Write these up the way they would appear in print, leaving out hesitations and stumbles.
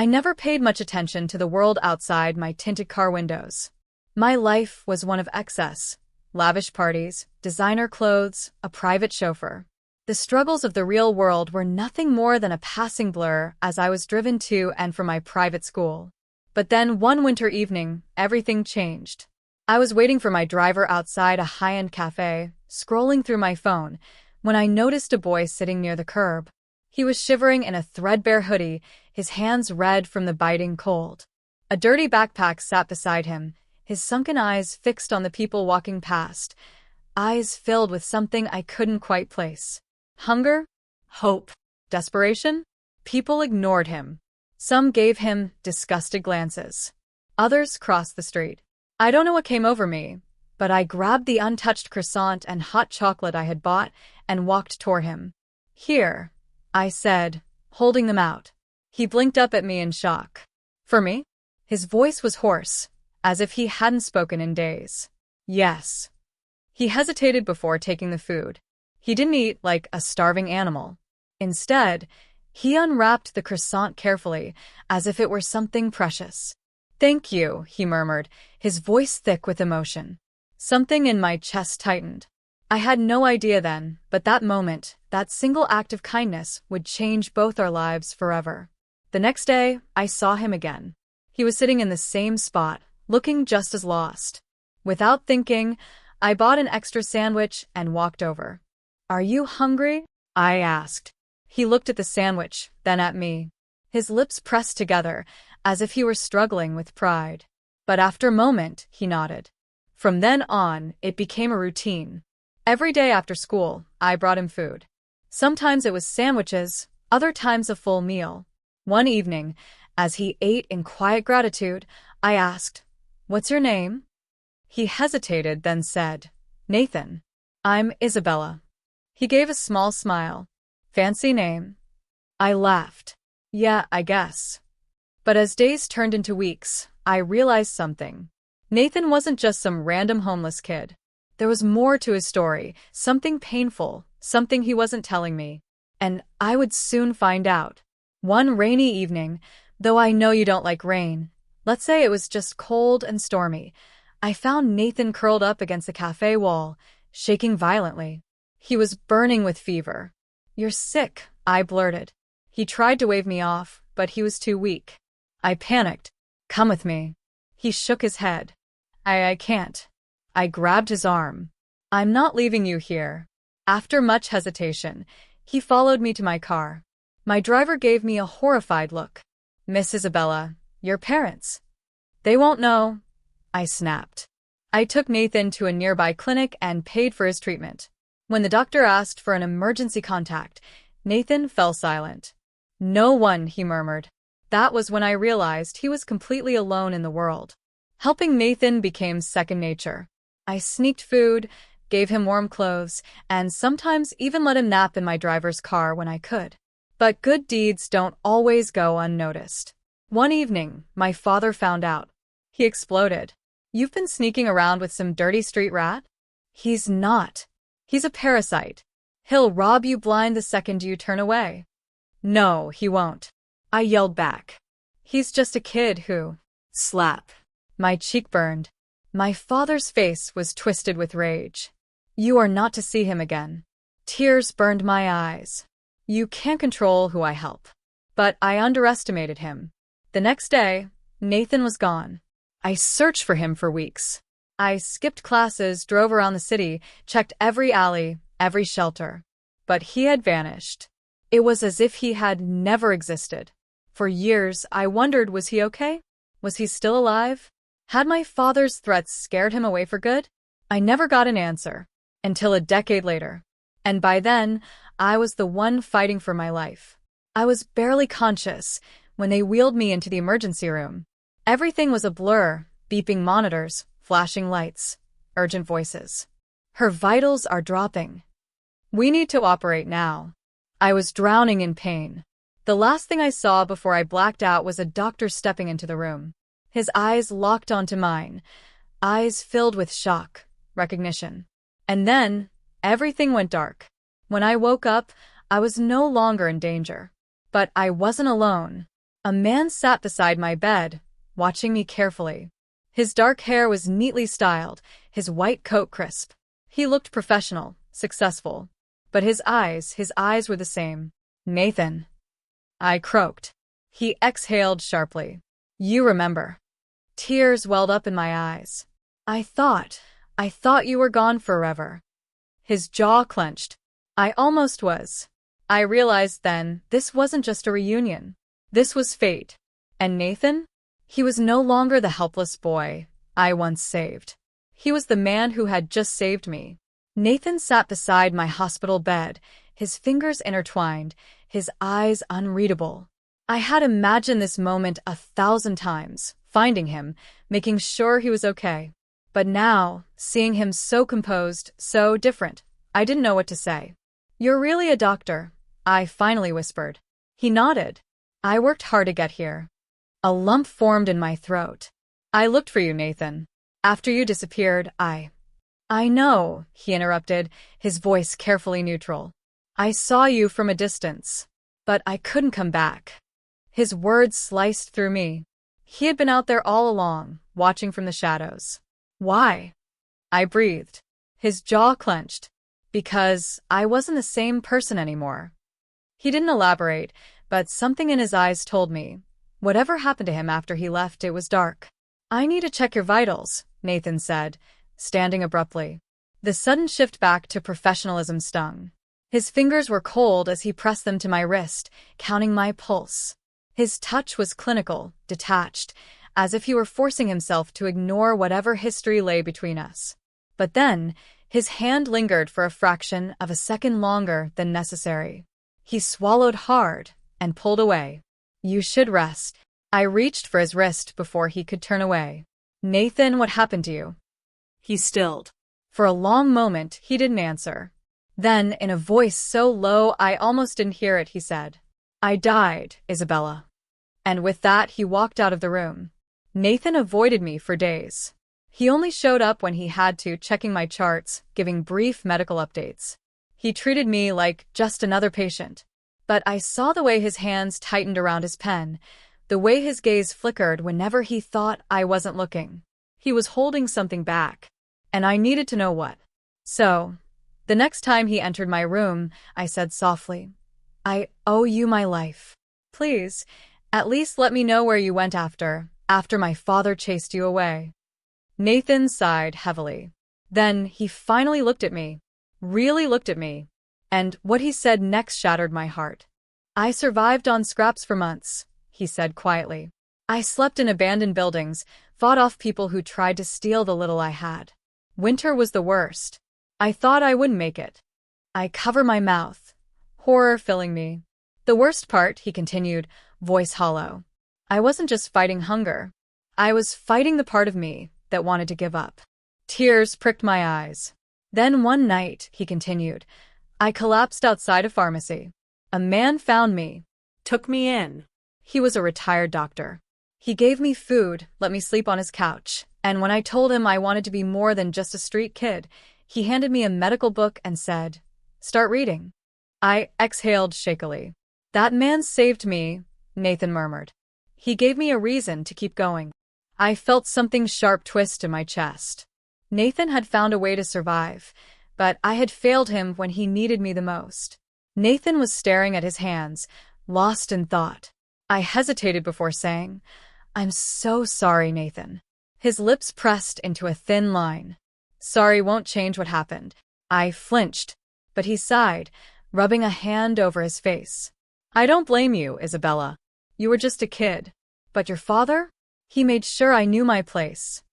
I never paid much attention to the world outside my tinted car windows. My life was one of excess, lavish parties, designer clothes, a private chauffeur. The struggles of the real world were nothing more than a passing blur as I was driven to and from my private school. But then one winter evening, everything changed. I was waiting for my driver outside a high-end cafe, scrolling through my phone, when I noticed a boy sitting near the curb. He was shivering in a threadbare hoodie, his hands red from the biting cold. A dirty backpack sat beside him, his sunken eyes fixed on the people walking past, eyes filled with something I couldn't quite place. Hunger? Hope? Desperation? People ignored him. Some gave him disgusted glances. Others crossed the street. I don't know what came over me, but I grabbed the untouched croissant and hot chocolate I had bought and walked toward him. "Here," I said, holding them out. He blinked up at me in shock. "For me?" His voice was hoarse, as if he hadn't spoken in days. "Yes." He hesitated before taking the food. He didn't eat like a starving animal. Instead, he unwrapped the croissant carefully, as if it were something precious. "Thank you," he murmured, his voice thick with emotion. Something in my chest tightened. I had no idea then, but that moment, that single act of kindness, would change both our lives forever. The next day, I saw him again. He was sitting in the same spot, looking just as lost. Without thinking, I bought an extra sandwich and walked over. "Are you hungry?" I asked. He looked at the sandwich, then at me. His lips pressed together, as if he were struggling with pride. But after a moment, he nodded. From then on, it became a routine. Every day after school, I brought him food. Sometimes it was sandwiches, other times a full meal. One evening, as he ate in quiet gratitude, I asked, "What's your name?" He hesitated, then said, "Nathan." "I'm Isabella." He gave a small smile. "Fancy name." I laughed. "Yeah, I guess." But as days turned into weeks, I realized something. Nathan wasn't just some random homeless kid. There was more to his story, something painful, something he wasn't telling me. And I would soon find out. One rainy evening, though I know you don't like rain, let's say it was just cold and stormy, I found Nathan curled up against the cafe wall, shaking violently. He was burning with fever. "You're sick," I blurted. He tried to wave me off, but he was too weak. I panicked. "Come with me." He shook his head. I can't." I grabbed his arm. "I'm not leaving you here." After much hesitation, he followed me to my car. My driver gave me a horrified look. "Miss Isabella, your parents." "They won't know," I snapped. I took Nathan to a nearby clinic and paid for his treatment. When the doctor asked for an emergency contact, Nathan fell silent. "No one," he murmured. That was when I realized he was completely alone in the world. Helping Nathan became second nature. I sneaked food, gave him warm clothes, and sometimes even let him nap in my driver's car when I could. But good deeds don't always go unnoticed. One evening, my father found out. He exploded. "You've been sneaking around with some dirty street rat?" "He's not. He's a parasite. He'll rob you blind the second you turn away." "No, he won't." I yelled back. "He's just a kid who—" Slap. My cheek burned. My father's face was twisted with rage. "You are not to see him again." Tears burned my eyes. "You can't control who I help." But I underestimated him. The next day, Nathan was gone. I searched for him for weeks. I skipped classes, drove around the city, checked every alley, every shelter. But he had vanished. It was as if he had never existed. For years, I wondered, was he okay? Was he still alive? Had my father's threats scared him away for good? I never got an answer. Until a decade later. And by then, I was the one fighting for my life. I was barely conscious when they wheeled me into the emergency room. Everything was a blur, beeping monitors, flashing lights, urgent voices. "Her vitals are dropping. We need to operate now." I was drowning in pain. The last thing I saw before I blacked out was a doctor stepping into the room. His eyes locked onto mine, eyes filled with shock, recognition. And then, everything went dark. When I woke up, I was no longer in danger. But I wasn't alone. A man sat beside my bed, watching me carefully. His dark hair was neatly styled, his white coat crisp. He looked professional, successful. But his eyes were the same. "Nathan," I croaked. He exhaled sharply. "You remember." Tears welled up in my eyes. I thought you were gone forever." His jaw clenched. I almost was. I realized then this wasn't just a reunion. This was fate. And Nathan? He was no longer the helpless boy I once saved. He was the man who had just saved me. Nathan sat beside my hospital bed, his fingers intertwined, his eyes unreadable. I had imagined this moment 1,000 times, finding him, making sure he was okay. But now, seeing him so composed, so different, I didn't know what to say. "You're really a doctor," I finally whispered. He nodded. "I worked hard to get here." A lump formed in my throat. "I looked for you, Nathan. After you disappeared, I know," he interrupted, his voice carefully neutral. "I saw you from a distance. But I couldn't come back." His words sliced through me. He had been out there all along, watching from the shadows. "Why?" I breathed. His jaw clenched. "Because I wasn't the same person anymore." He didn't elaborate, but something in his eyes told me. Whatever happened to him after he left, it was dark. "I need to check your vitals," Nathan said, standing abruptly. The sudden shift back to professionalism stung. His fingers were cold as he pressed them to my wrist, counting my pulse. His touch was clinical, detached, as if he were forcing himself to ignore whatever history lay between us. But then, his hand lingered for a fraction of a second longer than necessary. He swallowed hard and pulled away. "You should rest." I reached for his wrist before he could turn away. "Nathan, what happened to you?" He stilled. For a long moment, he didn't answer. Then, in a voice so low I almost didn't hear it, he said, "I died, Isabella." And with that, he walked out of the room. Nathan avoided me for days. He only showed up when he had to, checking my charts, giving brief medical updates. He treated me like just another patient. But I saw the way his hands tightened around his pen, the way his gaze flickered whenever he thought I wasn't looking. He was holding something back, and I needed to know what. So, the next time he entered my room, I said softly, "I owe you my life. Please, at least let me know where you went after my father chased you away." Nathan sighed heavily. Then he finally looked at me, really looked at me, and what he said next shattered my heart. "I survived on scraps for months," he said quietly. "I slept in abandoned buildings, fought off people who tried to steal the little I had. Winter was the worst. I thought I wouldn't make it. I cover my mouth, horror filling me. The worst part," he continued, voice hollow, "I wasn't just fighting hunger. I was fighting the part of me that wanted to give up." Tears pricked my eyes. "Then one night," he continued, "I collapsed outside a pharmacy. A man found me, took me in. He was a retired doctor. He gave me food, let me sleep on his couch, and when I told him I wanted to be more than just a street kid, he handed me a medical book and said, 'Start reading.'" I exhaled shakily. "That man saved me," Nathan murmured. "He gave me a reason to keep going." I felt something sharp twist in my chest. Nathan had found a way to survive, but I had failed him when he needed me the most. Nathan was staring at his hands, lost in thought. I hesitated before saying, "I'm so sorry, Nathan." His lips pressed into a thin line. "Sorry won't change what happened." I flinched, but he sighed, rubbing a hand over his face. "I don't blame you, Isabella. You were just a kid. But your father? He made sure I knew my place."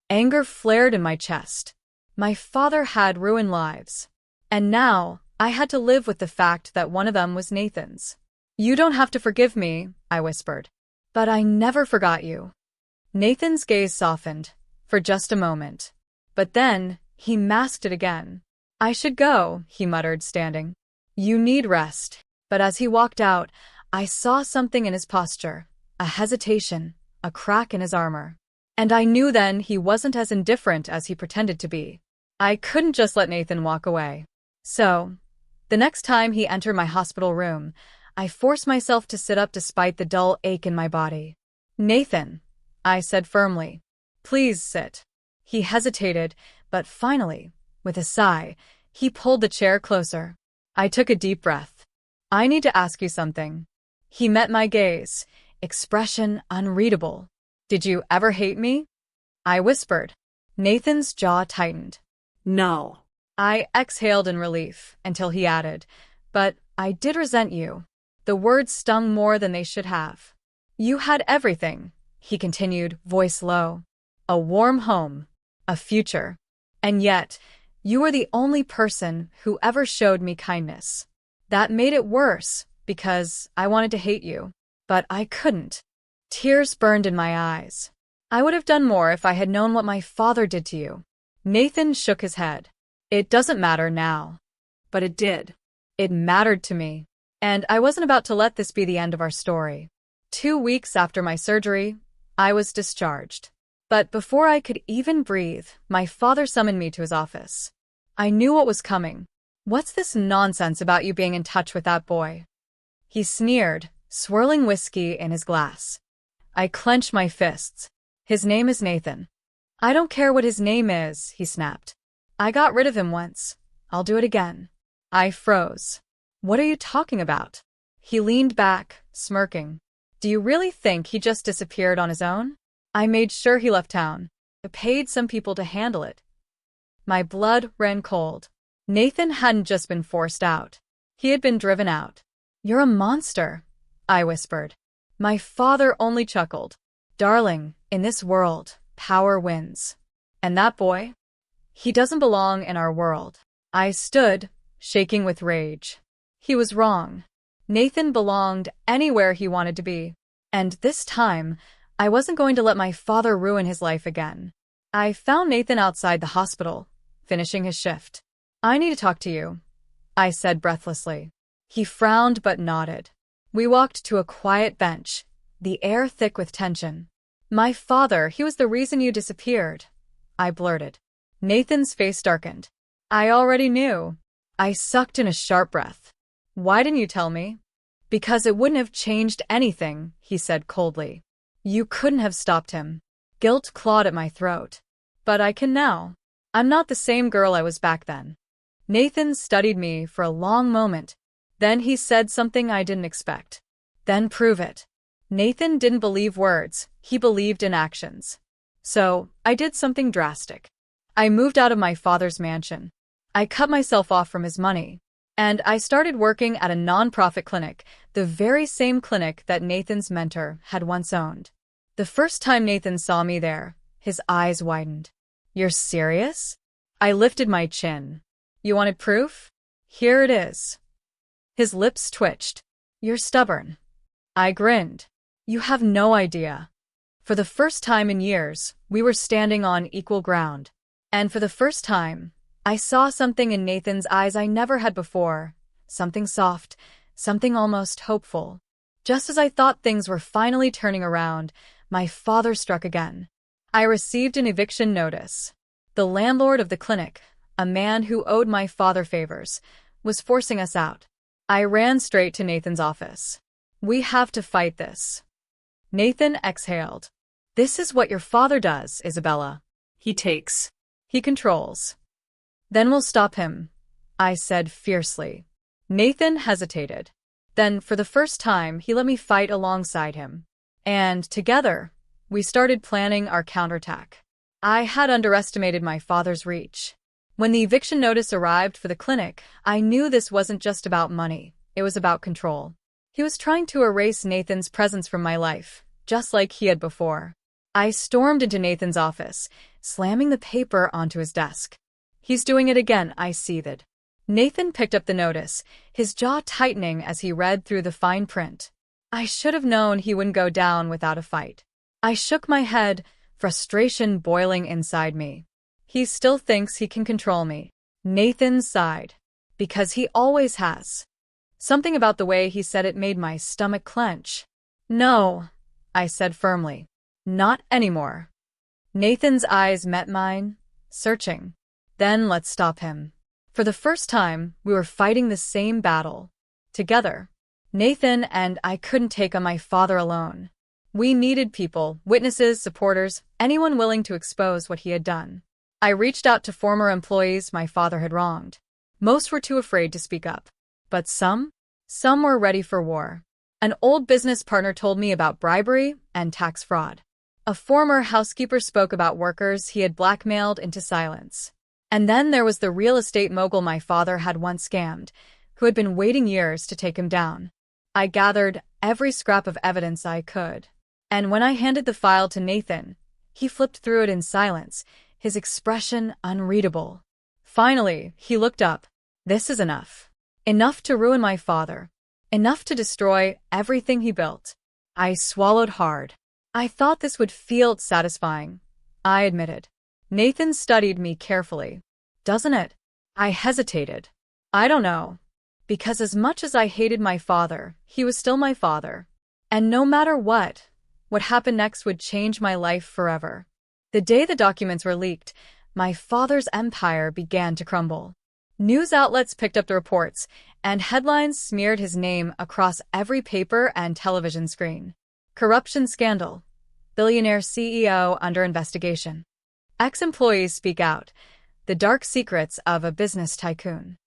Anger flared in my chest. My father had ruined lives. And now, I had to live with the fact that one of them was Nathan's. "You don't have to forgive me," I whispered. "But I never forgot you." Nathan's gaze softened, for just a moment. But then, he masked it again. "I should go," he muttered, standing. "You need rest." But as he walked out, I saw something in his posture, a hesitation, a crack in his armor. And I knew then he wasn't as indifferent as he pretended to be. I couldn't just let Nathan walk away. So, the next time he entered my hospital room, I forced myself to sit up despite the dull ache in my body. "Nathan," I said firmly. "Please sit." He hesitated, but finally, with a sigh, he pulled the chair closer. I took a deep breath. "I need to ask you something." He met my gaze, expression unreadable. "Did you ever hate me?" I whispered. Nathan's jaw tightened. No. I exhaled in relief until he added, "But I did resent you." The words stung more than they should have. "You had everything," he continued, voice low. "A warm home, a future. And yet, you were the only person who ever showed me kindness. That made it worse, because I wanted to hate you. But I couldn't." Tears burned in my eyes. "I would have done more if I had known what my father did to you." Nathan shook his head. "It doesn't matter now." But it did. It mattered to me. And I wasn't about to let this be the end of our story. 2 weeks after my surgery, I was discharged. But before I could even breathe, my father summoned me to his office. I knew what was coming. "What's this nonsense about you being in touch with that boy?" He sneered, swirling whiskey in his glass. I clenched my fists. "His name is Nathan." "I don't care what his name is," he snapped. "I got rid of him once. I'll do it again." I froze. "What are you talking about?" He leaned back, smirking. "Do you really think he just disappeared on his own? I made sure he left town. I paid some people to handle it." My blood ran cold. Nathan hadn't just been forced out. He had been driven out. "You're a monster," I whispered. My father only chuckled. "Darling, in this world, power wins. And that boy? He doesn't belong in our world." I stood, shaking with rage. He was wrong. Nathan belonged anywhere he wanted to be. And this time, I wasn't going to let my father ruin his life again. I found Nathan outside the hospital, finishing his shift. "I need to talk to you," I said breathlessly. He frowned but nodded. We walked to a quiet bench, the air thick with tension. "My father, he was the reason you disappeared," I blurted. Nathan's face darkened. "I already knew." I sucked in a sharp breath. "Why didn't you tell me?" "Because it wouldn't have changed anything," he said coldly. "You couldn't have stopped him." Guilt clawed at my throat. "But I can now. I'm not the same girl I was back then." Nathan studied me for a long moment. Then he said something I didn't expect. "Then prove it." Nathan didn't believe words, he believed in actions. So, I did something drastic. I moved out of my father's mansion. I cut myself off from his money. And I started working at a non-profit clinic, the very same clinic that Nathan's mentor had once owned. The first time Nathan saw me there, his eyes widened. "You're serious?" I lifted my chin. "You wanted proof? Here it is." His lips twitched. "You're stubborn." I grinned. "You have no idea." For the first time in years, we were standing on equal ground. And for the first time, I saw something in Nathan's eyes I never had before. Something soft, something almost hopeful. Just as I thought things were finally turning around, my father struck again. I received an eviction notice. The landlord of the clinic, a man who owed my father favors, was forcing us out. I ran straight to Nathan's office. "We have to fight this." Nathan exhaled. "This is what your father does, Isabella. He takes. He controls." "Then we'll stop him," I said fiercely. Nathan hesitated. Then, for the first time, he let me fight alongside him. And together, we started planning our counterattack. I had underestimated my father's reach. When the eviction notice arrived for the clinic, I knew this wasn't just about money. It was about control. He was trying to erase Nathan's presence from my life, just like he had before. I stormed into Nathan's office, slamming the paper onto his desk. "He's doing it again," I seethed. Nathan picked up the notice, his jaw tightening as he read through the fine print. I should have known he wouldn't go down without a fight. I shook my head, frustration boiling inside me. "He still thinks he can control me." Nathan sighed. "Because he always has." Something about the way he said it made my stomach clench. "No," I said firmly. "Not anymore." Nathan's eyes met mine, searching. "Then let's stop him." For the first time, we were fighting the same battle. Together. Nathan and I couldn't take on my father alone. We needed people, witnesses, supporters, anyone willing to expose what he had done. I reached out to former employees my father had wronged. Most were too afraid to speak up. But some were ready for war. An old business partner told me about bribery and tax fraud. A former housekeeper spoke about workers he had blackmailed into silence. And then there was the real estate mogul my father had once scammed, who had been waiting years to take him down. I gathered every scrap of evidence I could. And when I handed the file to Nathan, he flipped through it in silence, his expression unreadable. Finally, he looked up. This is enough. Enough to ruin my father. Enough to destroy everything he built. I swallowed hard. I thought this would feel satisfying, I admitted. Nathan studied me carefully. Doesn't it? I hesitated. I don't know. Because as much as I hated my father, he was still my father. And no matter what happened next would change my life forever. The day the documents were leaked, my father's empire began to crumble. News outlets picked up the reports, and headlines smeared his name across every paper and television screen. Corruption scandal. Billionaire CEO under investigation. Ex-employees speak out. The dark secrets of a business tycoon.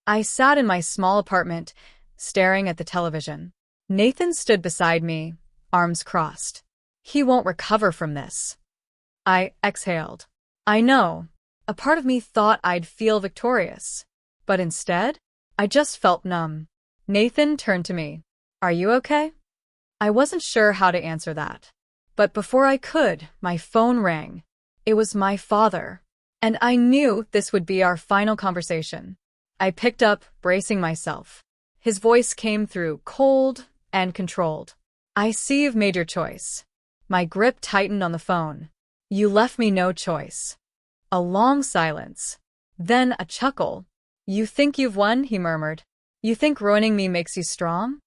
I sat in my small apartment, staring at the television. Nathan stood beside me, arms crossed. He won't recover from this. I exhaled. I know. A part of me thought I'd feel victorious. But instead, I just felt numb. Nathan turned to me. Are you okay? I wasn't sure how to answer that. But before I could, my phone rang. It was my father. And I knew this would be our final conversation. I picked up, bracing myself. His voice came through, cold and controlled. I see you've made your choice. My grip tightened on the phone. You left me no choice. A long silence. Then a chuckle. You think you've won, he murmured. You think ruining me makes you strong?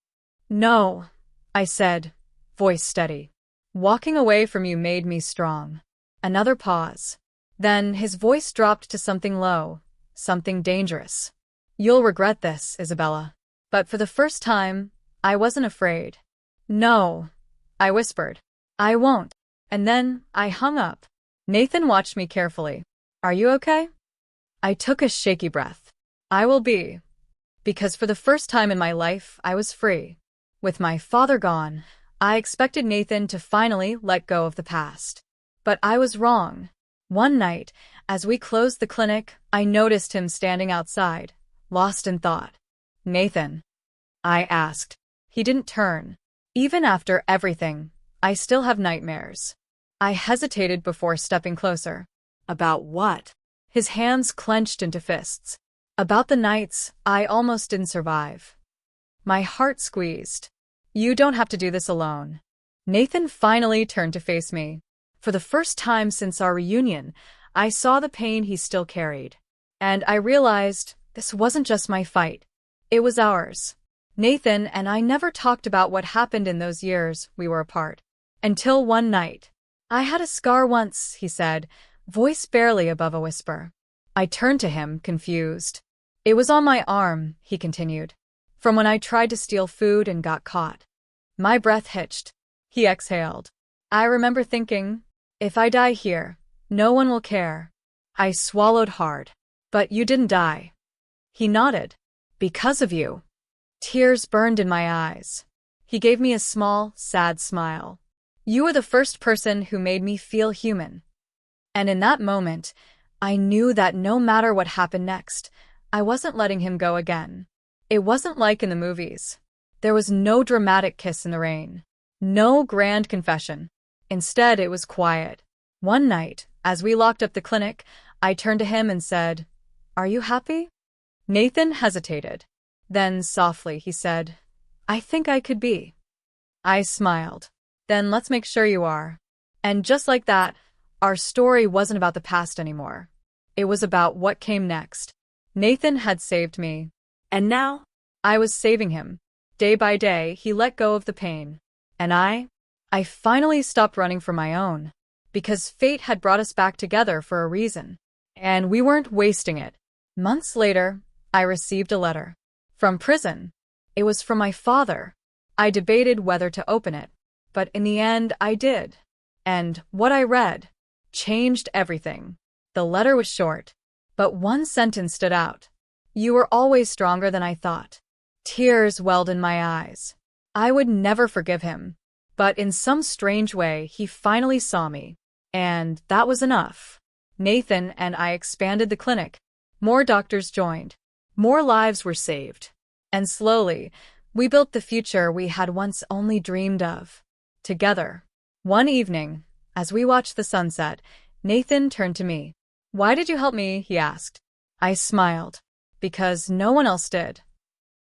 No, I said, voice steady. Walking away from you made me strong. Another pause. Then his voice dropped to something low, something dangerous. You'll regret this, Isabella. But for the first time, I wasn't afraid. No, I whispered. I won't. And then I hung up. Nathan watched me carefully. Are you okay? I took a shaky breath. I will be. Because for the first time in my life, I was free. With my father gone, I expected Nathan to finally let go of the past. But I was wrong. One night, as we closed the clinic, I noticed him standing outside, lost in thought. Nathan? I asked. He didn't turn. Even after everything, I still have nightmares. I hesitated before stepping closer. About what? His hands clenched into fists. About the nights I almost didn't survive. My heart squeezed. You don't have to do this alone. Nathan finally turned to face me. For the first time since our reunion, I saw the pain he still carried. And I realized this wasn't just my fight. It was ours. Nathan and I never talked about what happened in those years we were apart. Until one night. I had a scar once, he said, voice barely above a whisper. I turned to him, confused. It was on my arm, he continued, from when I tried to steal food and got caught. My breath hitched. He exhaled. I remember thinking, if I die here, no one will care. I swallowed hard. But you didn't die. He nodded. Because of you. Tears burned in my eyes. He gave me a small, sad smile. You were the first person who made me feel human. And in that moment, I knew that no matter what happened next, I wasn't letting him go again. It wasn't like in the movies. There was no dramatic kiss in the rain. No grand confession. Instead, it was quiet. One night, as we locked up the clinic, I turned to him and said, Are you happy? Nathan hesitated. Then, softly, he said, I think I could be. I smiled. Then let's make sure you are. And just like that, our story wasn't about the past anymore. It was about what came next. Nathan had saved me. And now, I was saving him. Day by day, he let go of the pain. And I finally stopped running for my own. Because fate had brought us back together for a reason. And we weren't wasting it. Months later, I received a letter. From prison. It was from my father. I debated whether to open it, but in the end I did. And what I read changed everything. The letter was short, but one sentence stood out. "You were always stronger than I thought." Tears welled in my eyes. I would never forgive him, but in some strange way he finally saw me. And that was enough. Nathan and I expanded the clinic. More doctors joined. More lives were saved. And slowly, we built the future we had once only dreamed of. Together. One evening, as we watched the sunset, Nathan turned to me. "Why did you help me?" he asked. I smiled. "Because no one else did."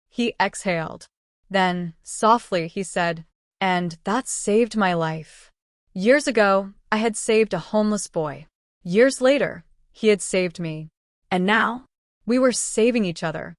He exhaled. Then, softly, he said, "And that saved my life." Years ago, I had saved a homeless boy. Years later, he had saved me. And now, we were saving each other.